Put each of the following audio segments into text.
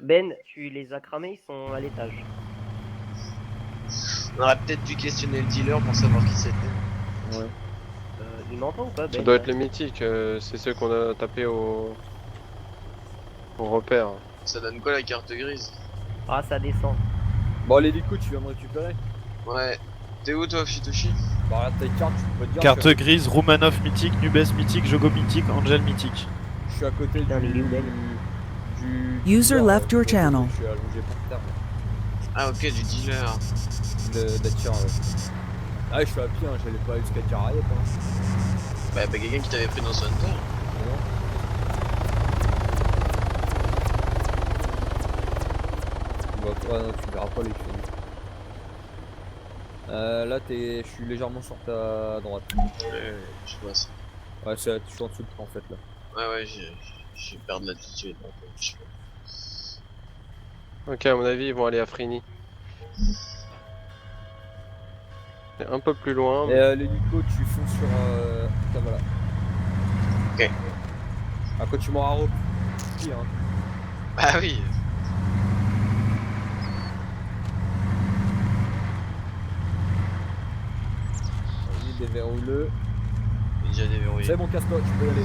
Ben, tu les as cramés, ils sont à l'étage. On aurait peut-être dû questionner le dealer pour savoir qui c'était. Ouais. Il m'entend ou pas, Ça Ben, doit là? être les mythiques, c'est ceux qu'on a tapé au repère. Ça donne quoi la carte grise? Ah, ça descend. Bon, l'hélico, tu viens me récupérer? Ouais. T'es où toi, Fitoshi? Bah, regarde ta carte, tu peux te dire. Carte grise, Romanov mythique, Nubes mythique, Jogo mythique, Angel mythique. Je suis à côté Putain, du. il est où, Ben? Du. User dealer, left your sur le côté, channel. Je suis allongé par terre. Ah ok, du dealer. D'Atir, ouais. Ah, je suis à pied, hein, j'allais pas jusqu'à Caraïette. Hein. Bah y'a quelqu'un qui t'avait pris dans son hunter. Bah, ouais, non, tu verras pas les crédits. Là, je suis légèrement sur ta droite. Je vois ça. Ouais, je suis en dessous de toi en fait là. Ouais, j'ai perdu l'attitude. Donc, je sais pas. Ok, à mon avis, ils vont aller à Frini. C'est un peu plus loin. Et Mais... l'hélico, tu fonces sur Kavala. Ok. Ah, quand tu m'auras repris, hein. Bah oui. Vas-y, déverrouille-le. Il est déjà déverrouillé. C'est bon, casse-toi, tu peux y aller.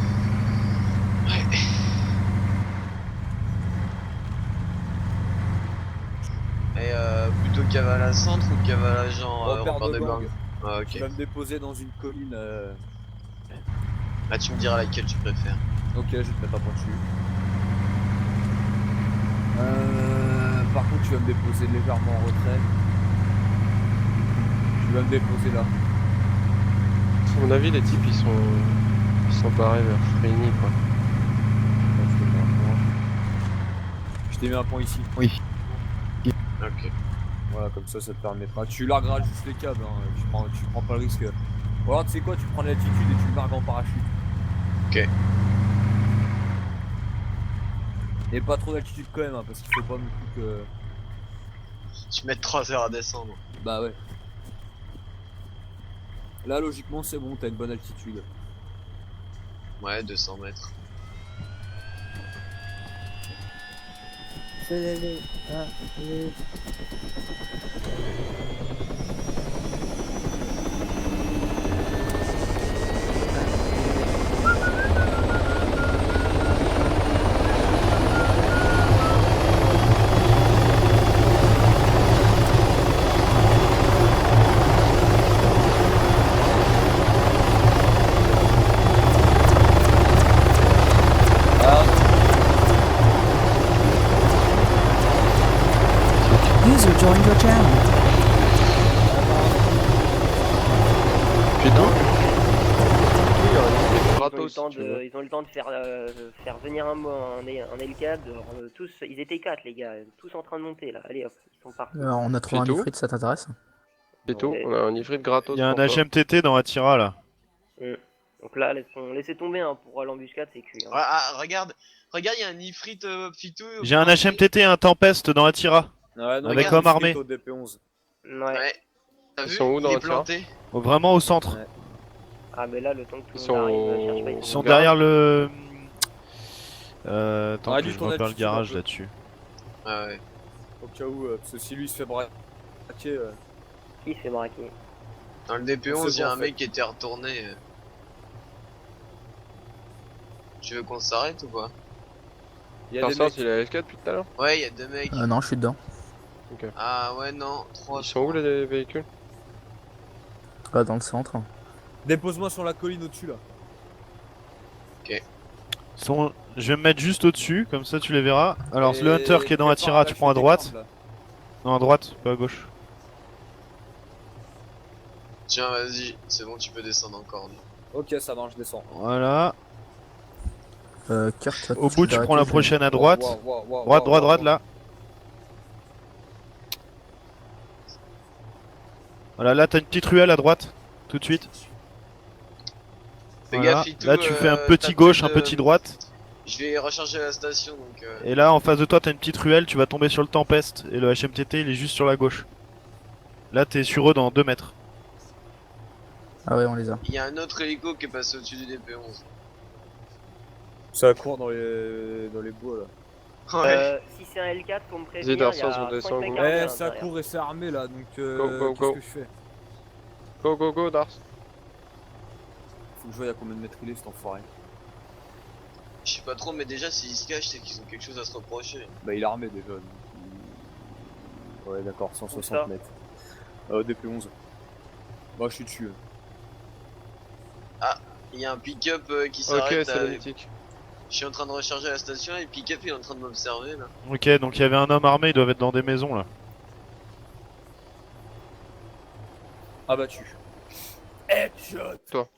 Ouais. Et plutôt Kavala centre ou Kavala genre Repère repère de de gang? gang. Ah Tu ok. vas me déposer dans une colline. Là tu me diras laquelle tu préfères. Ok, je vais te mettre un point dessus. Par contre, tu vas me déposer légèrement en retrait. Tu vas me déposer là. À mon avis, les types, ils sont barrés vers Frini, quoi. Je t'ai mis un point ici. Oui. Ok. Voilà, comme ça, ça te permettra. Tu largueras juste les câbles, hein. Tu prends pas le risque. Ou alors, tu sais quoi, tu prends l'altitude et tu le largues en parachute. Ok. Et pas trop d'altitude quand même, hein, parce qu'il faut pas non plus que. Tu mets 3 heures à descendre. Bah ouais. Là, logiquement, c'est bon, t'as une bonne altitude. Ouais, 200 mètres. User joined your channel. Putain. Ils ont eu le temps de faire venir un hélicoptère. Tous, ils étaient 4 les gars, tous en train de monter là. Allez hop, ils sont partis. On a trouvé un tout ifrit, ça t'intéresse? C'est tout, Ouais. on a un ifrit gratos Il y a un pour toi. HMTT dans Attira là. Donc là, laissez tomber hein, pour l'embuscade, c'est cuit. Hein. Ah, regarde, il y a un ifrit Fitou. J'ai un HMTT et un Tempest dans Attira. Ouais, non, Avec regarde, homme armé. au DP11. Ouais. T'as Ils vu? sont où Il dans est le tir planté. Vraiment au centre. Ouais. Ah mais là, le temps que tout Ils le monde arrive, sont- cherche pas, Ils sont Au derrière garage. le. Attends Ouais, que lui, je ton repère le altitude, un garage peu. là-dessus. Ah ouais. Au cas où, parce que si lui se fait braquer. Qui se fait braquer? Dans le DP11, C'est il y a bon, un en mec fait. qui était retourné. Tu veux qu'on s'arrête ou pas? Il y a des Personne, mecs. il est à S4 depuis tout à l'heure. Ouais, il y a 2 mecs. Non, je suis dedans. Ah ouais, non, 3. Ils sont où les véhicules? Là, dans le centre. Dépose-moi sur la colline au-dessus là. Je vais me mettre juste au-dessus, comme ça tu les verras. Alors, Et le Hunter qui est dans prépare Attira, tu lâcher prends à tes droite. cordes, là. Non, à droite, pas à gauche. Tiens, vas-y, c'est bon, tu peux descendre encore. Ok, ça marche, je descends. Voilà. Kurt, Au bout, tu prends la prochaine à droite. Droite, droite, droite, là. Voilà, là, t'as une petite ruelle à droite, tout de suite. Fais Voilà. gaffe, Fitou, Là, tu fais un t'as petit gauche, un plus de- petit droite. Je vais recharger la station donc. Et là, en face de toi, t'as une petite ruelle, tu vas tomber sur le Tempest. Et le HMTT, il est juste sur la gauche. Là, t'es sur eux dans 2 mètres. Ah ouais, on les a. Il y a un autre hélico qui est passé au-dessus du DP11. Ça court dans les bois là. Ouais. Si c'est un L4, faut me prévenir. Vas-y, Il y a Darcy, on descend, 5 mecs go. armés à Eh, ça l'intérieur. court et c'est armé là, donc Go, go, qu'est-ce go. que je fais? Go, go, go, Dars. Faut que je voie à combien de mètres il est cet enfoiré. Je sais pas trop, mais déjà, s'ils se cachent, c'est qu'ils ont quelque chose à se reprocher. Bah il est armé déjà. Donc, ouais d'accord, Où ça 160 mètres. DP11. Bah je suis dessus. Il y a un pick-up qui Ok, s'arrête. c'est magnétique. Je suis en train de recharger à la station et le pick-up il est en train de m'observer là. Ok, donc il y avait un homme armé, ils doivent être dans des maisons là. Abattu. Headshot. Toi.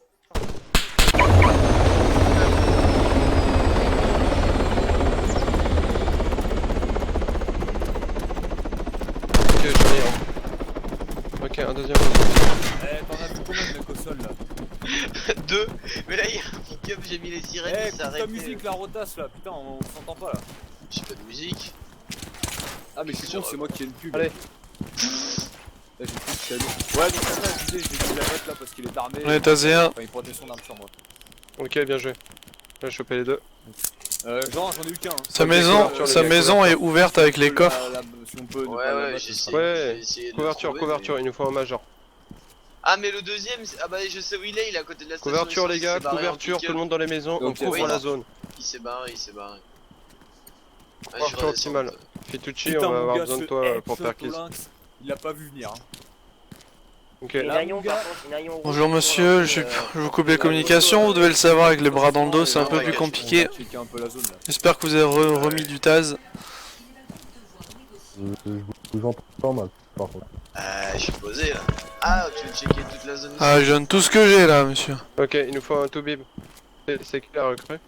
Ok, je l'ai. Ok, un deuxième. Eh, t'en as vu combien de mecs au sol là? 2. Mais là il y a un pick-up, j'ai mis les sirènes, Eh, il s'est coupe ta arrêté. musique la rotasse là, putain, on s'entend pas là. J'ai pas de musique. Ah mais je suis con, c'est moi qui ai une pub. Allez. Là j'ai plus de cadeau. Ouais donc ça je disais, j'ai dû la mettre là parce qu'il est armé. On est à Z1. Enfin il protège son arme sur moi. Ok, bien joué. J'ai chopé les deux. Genre j'en ai eu qu'un. Hein. Sa Ok, maison, couverture, sa les gars, maison est ouverte avec les coffres. Si on peut ne Ouais, pas la ouais, battre, j'ai ce essayé. sera- Ouais, j'ai essayé de couverture, le trouver, couverture, mais- il nous faut un major. Ah, mais le deuxième, ah bah je sais où il est à côté de la station. Couverture les essence, gars, il s'est barré en couverture, pick-up. tout le monde dans les maisons, on Ok, couvre oui. la zone. Il s'est barré, il s'est barré. Ouais, Couverture je redescends. optimale. Fitucci, Putain, on va mon avoir gars, besoin de ce toi pour headshot perquis. au lynx, il l'a pas vu venir. Hein. Ok, Et Là, Nayon, mon par gars. contre, Nayon rouge, Bonjour ils monsieur, sont, je vous coupe les communications, vous devez le savoir avec les bras dans le dos, c'est un peu Ouais, plus ouais, compliqué. On va checker un peu la zone là. J'espère que vous avez remis du Taz. Je vous entends mal, par contre. Je suis posé là. Ah, tu veux checker toute la zone aussi? Ah, je donne tout ce que j'ai là, monsieur. ok, il nous faut un tout-bib. C'est clair, recrue.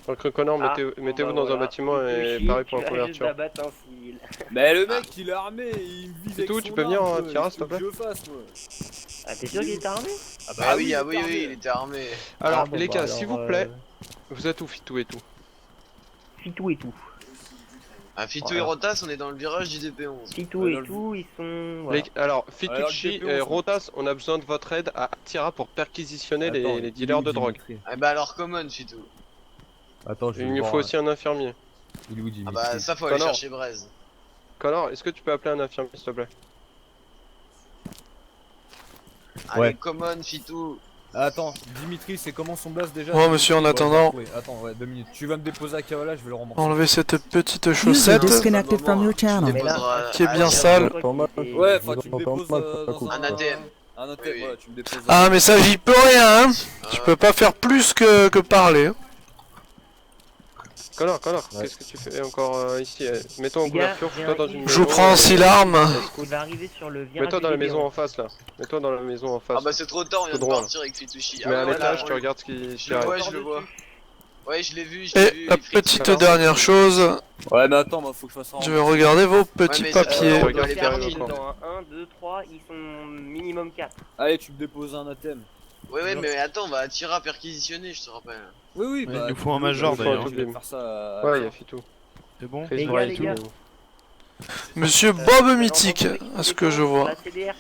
Recrue Connor, Ah, mettez-vous bah dans un voilà. bâtiment et Chier, pareil pour tu la vas juste couverture. d'abattre un civil. Mais le mec il est armé, il me vise C'est avec tout, son tu peux venir, arme, Tira, quoi. s'il te plaît. Il faut que je fasse, moi. Ah, t'es sûr qu'il est armé? Ah oui, il est ah oui, armé. oui, il était armé. Alors, bon, les bah, gars, alors, s'il vous plaît, vous êtes où, Fitou et tout? Fitou et tout. Ah, Fitou Voilà. et Rotas, on est dans le virage du DP11. Fitou Ouais, et dans le- tout, ils sont. Voilà. Alors, Alors, Fitucci le DP11, et Rotas, on a besoin de votre aide à Tira pour perquisitionner Attends, les dealers de drogue. Ah bah alors, common, Fitou. Attends, je Il vais nous voir, faut aussi un infirmier. il est où, Dimitri? Ah bah ça, faut aller Connor. chercher Braise. Connor, est-ce que tu peux appeler un infirmier, s'il te plaît? Allez, Ouais. common, Fitou. Attends, Dimitri, c'est comment son blast déjà? Ouais, monsieur, en attendant. Ouais, attends, ouais, 2 minutes. Tu vas me déposer à Kavala, je vais le rembourser. Enlevez cette petite User chaussette disconnected from your channel. Mais là, qui est bien Ah, sale. je crois Pas mal. qu'il était- Ouais, Je enfin, vous tu me entends déposes mal, ça dans coupe. Un ATM. Un ATM, Oui, oui. ouais, tu me déposes. Ah, mais ça, j'y peux rien, hein. Je peux pas faire plus que parler. hein. Connor, Ouais. qu'est-ce que tu fais encore ici? Mets-toi en Les gars, couverture, j'ai toi un dans kill. une Je vous maison, prends 6 larmes. Il va arriver sur le virage. Mets-toi dans la du maison DB11. en face là. Mets-toi dans la maison en face. Ah bah c'est trop tard, on vient Tout de droit, partir avec Fitucci. Tu mets à ouais, l'étage, là, tu regardes ce qui Je le vois, arrive. je le vois. Ouais, je l'ai vu, je Et l'ai vu. la les flics petite sont là. dernière chose, Ouais, mais attends, moi, faut que je fasse un. je vais regarder vos petits mais ça- papiers. on doit Regarde les qui faire arrive kill. encore. Dans 1, 2, 3, ils sont minimum 4. Allez, tu me déposes un ATM. Ouais, ouais, mais attends, on va attirer à perquisitionner, je te rappelle. Oui, oui, Ouais, bah. il nous faut un tu- major, je vais d'ailleurs. faire ça. Ouais, y'a Fitou. C'est bon? Fais Les sur gars, les les gars. tout. Monsieur Bob Mythique, à ce que je vois. La CDR.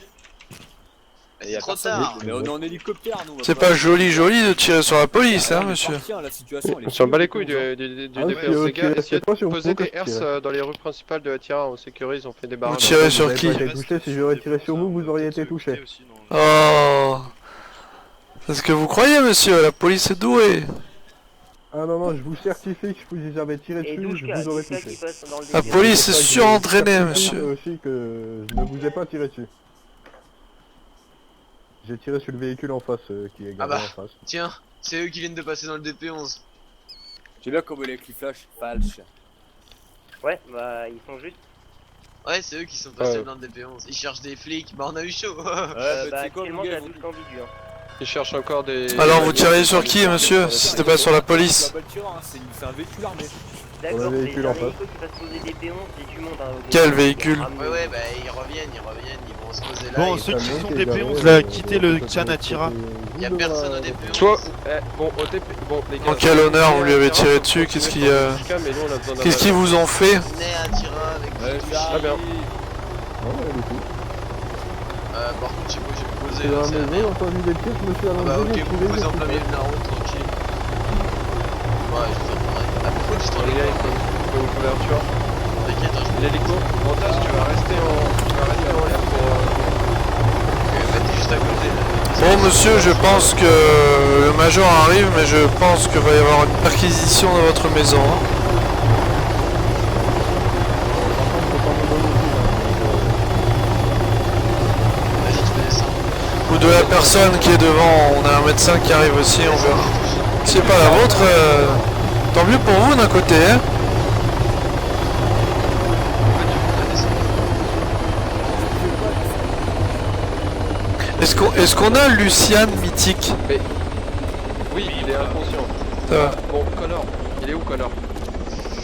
C'est trop tard. Mais on est en hélicoptère, nous. on va C'est pas joli de tirer sur la police, hein, Ah, mais monsieur. tiens, la situation, elle est On s'en bat les flippante, couilles hein. du Ah, DPS, ok, les ok, gars. Essayez c'est pas de sur poser vous des que je tire. herses dans les rues principales de Attira, on sécurise, on fait des barrages. tirez Vous sur avez qui? pas été touché, si j'aurais tiré sur vous, vous auriez été touché. Oh. C'est ce que vous croyez, monsieur, la police est douée. Ah non, non, je vous certifie que si j'avais tiré Et dessus, je 12K, vous aurais 12K qui touché. passe dans le La délire. police est C'est pour ça que je surentraînée, certifie monsieur. aussi que je ne vous ai pas tiré dessus. J'ai tiré sur le véhicule en face, qui est garé bah. en face. Tiens, c'est eux qui viennent de passer dans le DP11. Tu l'as comme les flash, falche. Ouais, bah ils sont juste. Ouais, c'est eux qui sont passés Ouais. dans le DP11. Ils cherchent des flics, bah on a eu chaud. Ouais, Bah tu sais quoi, actuellement mon j'ai gars, la douche ambigu. Hein. Ils cherchent encore des... Alors, vous tirez sur qui, monsieur, si c'était pas sur la police? C'est un véhicule armé. D'accord, On a c'est véhicule un en face. hélico qui va se poser des P11 et du monde. Hein, au Quel début. véhicule? Ah, Ouais, ouais, bah ils reviennent, ils vont se poser là. Bon, et- ceux qui Le sont mec des est garé, P11 là, quittez sur le côté Tchan Attira. vous Y'a de personne la- au DP11. Soit... bon, au TP... Bon, les gars... En quel honneur vous lui avez tiré dessus? Qu'est-ce qui, qu'est-ce qu'ils vous ont fait? Venez à Attira avec Fitucci. Ah bien. Ouais, elle est tout. Par contre, je sais pas où je vais me poser C'est là, dans c'est la la maison, merde. entendu des tirs, je me suis Ah bah allongé, ok, j'ai vous tiré, posez en j'ai plein milieu tiré. de la route, tranquille. Ouais, je vais faire pareil. Ah, par contre, juste en Les gars, il faut une couverture. T'inquiète, hein, je L'hélico, Montas, tu vas rester en l'air pour... t'es juste à côté. Là. Bon monsieur, je pense que le major arrive, mais je pense qu'il va y avoir une perquisition de votre maison. Hein. Vas-y, tu peux descendre. Ou de la personne qui est devant, on a un médecin qui arrive aussi, on verra. Si c'est pas la vôtre, tant mieux pour vous d'un côté. Hein. Est-ce qu'on a Luciane mythique? Mais... Oui, il est inconscient. Ça va. Bon, Connor, il est où Connor?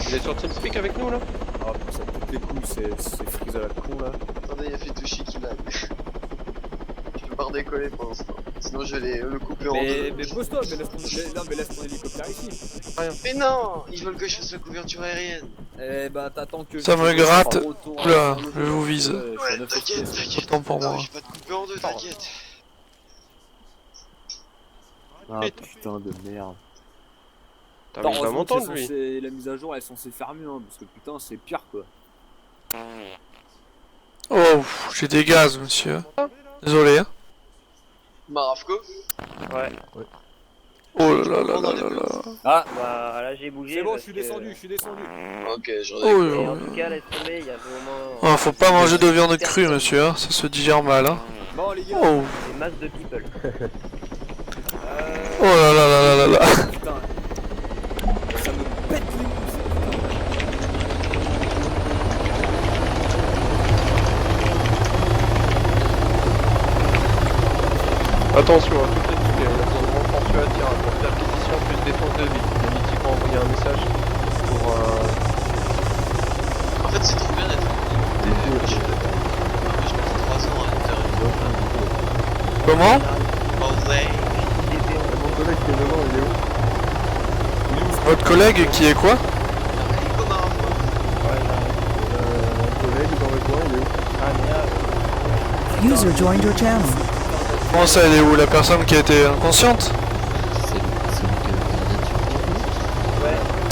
Il est sur TeamSpeak avec nous là? Ah, ça coupe les couilles, c'est Freeze à la con là. Attendez, il y a Fetouchi qui lag. Je peux pas redécoller pour l'instant. Sinon je vais le couper en deux. Mais pose-toi, mais laisse ton hélicoptère ici. Mais non, ils veulent que je fasse la couverture aérienne. Eh bah t'attends que... Ça me gratte. Oula, je vous vise. Ouais, t'inquiète, t'inquiète. Autant pour Non, moi. je vais pas te couper en deux, t'inquiète. Ah putain de merde. T'as vu pas m'entendre lui? La mise à jour elle est censée faire mieux, hein, parce que putain c'est pire quoi. Oh, j'ai des gaz, monsieur. Désolé. Hein. Marafko. Ouais. Oh là là là là là là. Ah, Bah là j'ai bougé. c'est bon, je parce suis que- descendu, je suis descendu. Ok, j'en ai. Oh, Et en tout cas, laisse tomber, il y avait au moins. Oh, faut pas manger de viande crue, monsieur, hein. Ça se digère mal. Hein. Bon les gars, Oh, Des masses de people. oh là là là là là là. putain. Ça me pète les couilles. Attention, à toutes les unités, on a besoin de renforts sur la tir pour perquisition plus défense de vie. Les mythiques ont envoyé un message pour... En fait, c'est trop bien d'être moi je suis d'accord. Je mets 3 ans à faire une Comment? Posé. Mon collègue qui est devant, il est où? Votre collègue qui est quoi? Hélico Marafko. Mon collègue dans le coin, il est où? User joined your channel. Comment ça, elle est où? La personne qui a été inconsciente?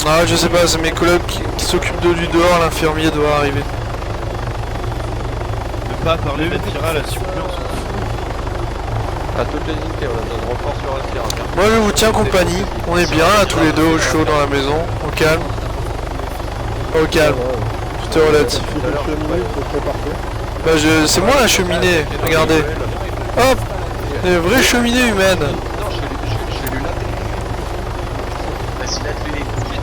Ah, je sais pas, c'est mes collègues qui s'occupent de lui dehors, l'infirmier doit arriver. Ne pas parler d'Atira là, s'il vous plaît. À toutes les unités, on a besoin de renforts sur la tir. Moi je vous tiens compagnie, on est bien là tous les deux au chaud dans la maison, au calme. Au calme, tout est relatif. Si je le cheminée, ce serait parfait. Bah c'est moi la cheminée, regardez. Hop, une vraie cheminée humaine. Non, je vais lui latter. Vas-y, là, tu les couilles.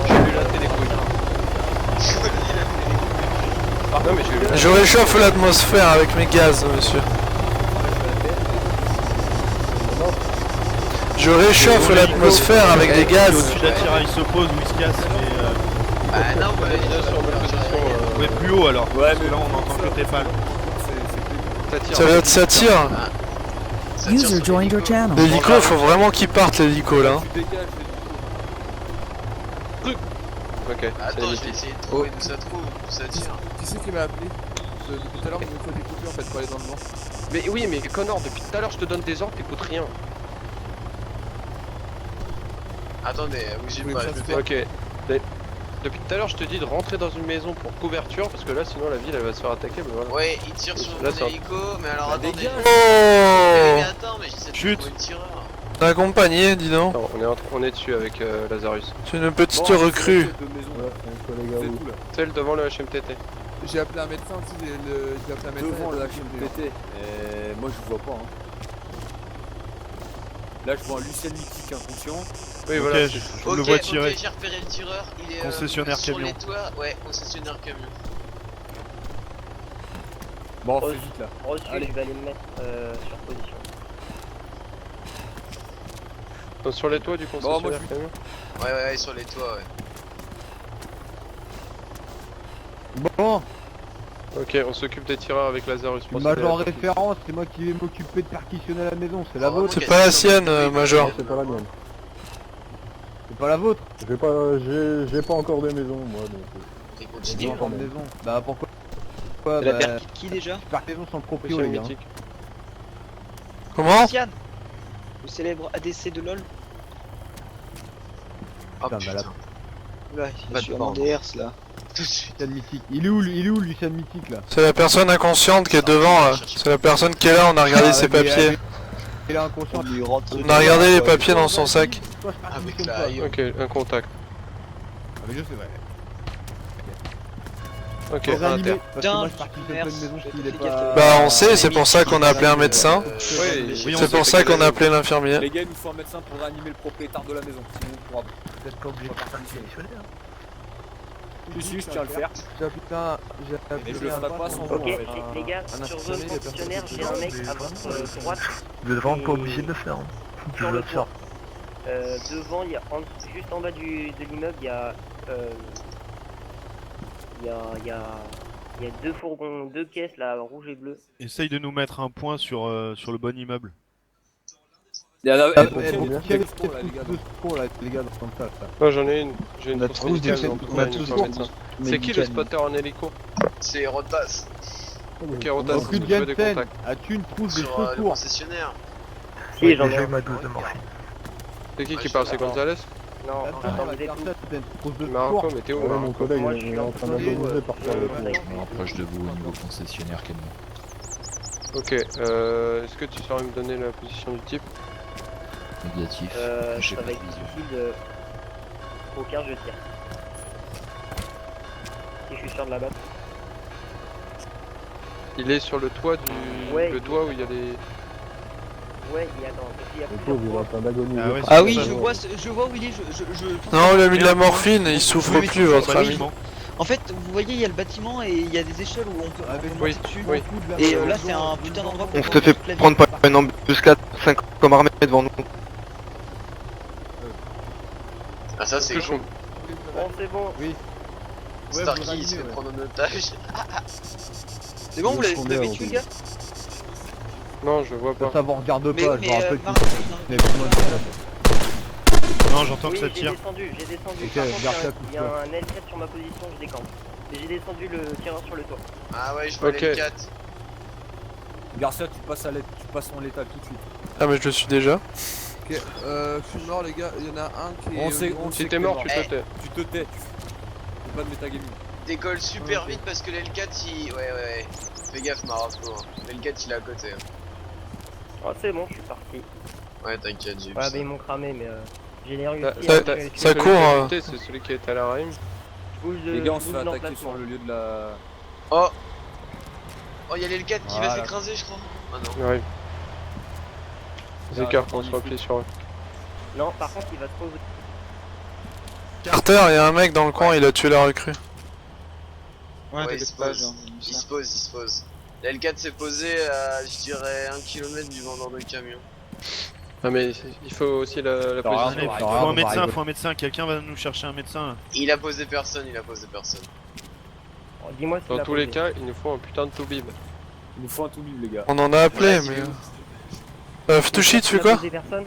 Je vais lui latter les couilles. Non mais je vais lui latter. Je réchauffe l'atmosphère avec mes gaz, monsieur. Je réchauffe l'atmosphère avec des gaz. Au-dessus d'Atira, il s'oppose ou il se casse, mais Ah non, bah, Déjà sur notre position, ouais, plus haut alors. Ouais, mais là on entend que tes pales. ça tire. Ça veut dire ça tire. ça tire User sur joined your channel. L'hélico, faut vraiment qu'il parte l'hélico là. Tu dégages Ok, c'est Attends, je vais magnifique. essayer de trouver d'où ça trouve, d'où ça tire. Qui c'est qui m'a appelé? Depuis tout à l'heure, il me faut des coupures en fait pour aller dans le vent. Mais oui, mais Connor, depuis tout à l'heure, je te donne des ordres, t'écoutes rien. Attendez, bougez Vous pas, voulez je que vais ça faire. Ok. Depuis tout à l'heure, je te dis de rentrer dans une maison pour couverture, parce que là, sinon la ville, elle va se faire attaquer, mais voilà. Ouais, il tire sur Là, mon ça- hélico, mais alors attendez. dégage. Mais Oh, attends, mais j'essaie de Chut. trouver le tireur. t'as accompagné, dis donc. Attends, on est dessus avec Lazarus. C'est une petite recrue. Ouais, c'est un collègue à C'est vous. tout là. Celle devant le HMTT. J'ai appelé un médecin aussi, j'ai appelé un médecin. Devant il le a pas répondu. HMPT. Et moi je vois pas. Hein. Là je vois un Lucien Mythique inconscient. Oui, Ok, voilà. je Ok, le vois ok, tirer. j'ai repéré le tireur, il est Concessionnaire sur camion. les toits, ouais, concessionnaire camion. Bon, fais vite là. Reçu, Allez. je vais aller me mettre sur position. Donc, sur les toits du concessionnaire moi, je- camion. Ouais, sur les toits, ouais. Bon, Ok, on s'occupe des tireurs avec Lazarus. major en référence, c'est moi qui vais m'occuper de perquisitionner la maison, c'est la Oh, vôtre. C'est pas la sienne, Major. C'est pas la mienne. C'est pas la vôtre. J'ai pas encore de maison, moi, donc. Et J'ai continue. pas encore de maison. Bah pourquoi? Bah, qui déjà? je perds maison sans proprio, Monsieur les gars. mythique. Comment? Sian, le célèbre ADC de LoL. putain, putain. malade. Là, il Pas est de sur bord. mon DRS là. Tout de suite. Lucien Mythique. Il est où Lucien Mythique là? C'est la personne inconsciente qui est devant là. C'est la personne qui est là, on a regardé ses papiers. Il est inconscient. Il rentre On a regardé les papiers dans son sac. Toi, je pars Avec comme la toi. haie. Ok, un contact. Ah, mais je sais, ouais. Ok, Faut un réanimer, inter. parce que moi je pars de pleine maison s'il est pas... Bah on sait, c'est pour ça qu'on a appelé un médecin. Oui, on C'est pour ça qu'on a appelé l'infirmière. Les gars, il nous faut un médecin pour réanimer le propriétaire de la maison. Sinon, on pourra Peut-être pas obligé de faire démissionner. Si, je tiens à le faire. Putain, j'ai Mais je le ferai pas sans vous. Ok, en fait. les gars, sur zone fonctionnaire, j'ai un mec à votre droite. Vous êtes vraiment Et- pas obligé de le faire. Sur le toit. Devant, il y a juste en bas de l'immeuble, il y a deux fourgons, deux caisses là, rouge et bleu. Essaye de nous mettre un point sur le bon immeuble. Il y en a Ah, il y a bon, beaucoup quel de secours, là, les gars. de secours là, les gars, dans le tas là. Non, j'en ai une. J'ai une On a trousse tous médicale, des- donc on a ouais, tous il des faut un médecin. C'est qui le spotter en hélico? C'est Rotas. Ok, Rotas, Aucune je veux des Jensen, contacts. as-tu une trousse de Sur le secours? concessionnaire. Si, j'en ai un. ma dose de morphine. C'est qui Ouais, qui je parle? sais C'est pas. Gonzalez? Non, Attends, j'entends la vous êtes où? personne, t'as une trousse de Marco, secours? mais t'es où Ouais, mon Marco? collègue, Moi, il je est suis en en train train de- d'agoniser par terre. On rapproche de vous au niveau concessionnaire calmement. Ok, est-ce que tu saurais me donner la position du type? Négatif. J'ai Ça pas va de être vision. difficile de... Aucun je tire. Si je suis sûr de la batte. Il est sur le toit du... Ouais, le il- toit où il y a les... Ouais, il y a, attends, il y a Le plusieurs pauvre, il est en fois. train d'agoniser. Ah ouais, Ah oui, c'est je vois où il est. Non, on lui a mis de la morphine, il souffre Oui, plus oui, votre bah, ami. logiquement. En fait, vous voyez, il y a le bâtiment et il y a des échelles où on peut Oui, monter dessus. oui. Et là, c'est un putain d'endroit pour On se fait toute la ville. prendre par une embuscade, 5 comme armée devant nous. Ah ça c'est Que je- con. Bon, c'est bon. Oui. Ouais, Starkey vous il se fait réanimez, prendre en otage. C'est bon, vous l'avez tué, gars? Non, je vois pas. Ça vous regarde Mais, pas, je mais me rappelle Marc, mais moi, Non, j'entends que Oui, ça j'ai tire. descendu. Ok, Par contre, garde ça, il y a un L4 sur ma position, je décampe. Et j'ai descendu le tireur sur le toit. Ah ouais, je vois Ok. les 4. Garcia, tu passes en létal tout de suite. Ah mais je le suis déjà. Ok, je suis mort les gars, il y en a un qui est... On sait Si que t'es mort, tu Eh. te tais. Tu te tais. Tu fais pas de métagaming. Décolle super vite parce que l'L4 il... Ouais. Fais gaffe Marco. L'L4 il est à côté. Oh, c'est bon, je suis parti. Ouais, t'inquiète, j'ai vu Ouais, ça. bah, ils m'ont cramé, mais j'ai réussi Ça- à ça- tuer. ça Celui court, qui est à hein. côté, c'est celui qui est à la rime. Je bouge de- Les gars, on je se bouge fait attaquer d'emplacement. sur le lieu de la... Oh Oh, y'a l'L4 qui va Voilà. s'écraser, je crois. Ah non. Il arrive. Zécar, on se replie sur eux. Non, par contre, il va trop... Carter, il y a un mec dans le coin, il a tué la recrue. Ouais, il t'inquiète se pas, pose. genre, Il se pose. L'L4 s'est posé à, je dirais, 1 km du vendeur de camion. Ah mais il faut aussi la Allez, position. faut un médecin, quelqu'un va nous chercher un médecin là. Il a posé personne. Oh, dis-moi si Dans tous les cas, il nous faut un putain de toubib. Il nous faut un tout bib, les gars. On en a appelé, Ouais, mais... Ftushi, tu fais quoi? Personne.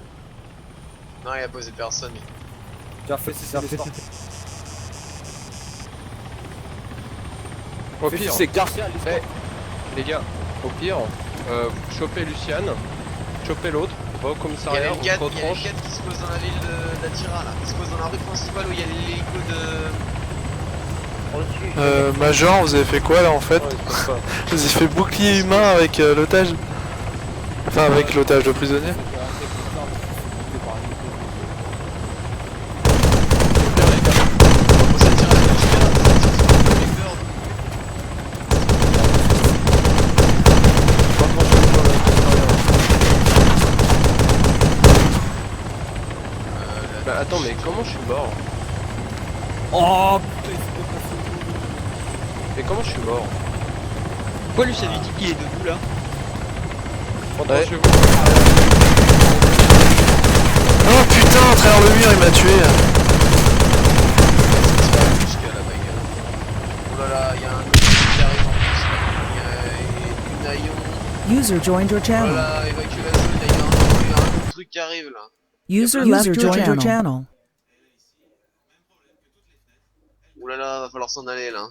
Non, il a posé personne. Tiens, fais cesser les sorts. Au Fais pire, cesser Garcia, les gars, au pire, chopez Luciane, chopez l'autre, on va au Il y a commissariat, on se l'L4 retranche. qui se pose dans la ville d'Atira là. Il se pose dans la rue principale où il y a l'hélico de... Reçu. Major, vous avez fait quoi là en fait? Ouais, il se passe pas. Vous avez fait bouclier humain avec l'otage? Enfin avec l'otage de prisonnier. Bah attends, mais comment je suis mort? Oh Mais comment je suis mort? Pourquoi lui, ça lui dit qu'il est debout là? Ouais. Oh putain, à travers le mur il m'a tué. Jusqu'à la bagarre. Oh là là, il y a un autre qui arrive en plus. Il y a une haillon. User joined your Oh channel. là là, évacue la zone, il y a un autre truc qui arrive là. User left your channel. Ouh là là, va falloir s'en aller là.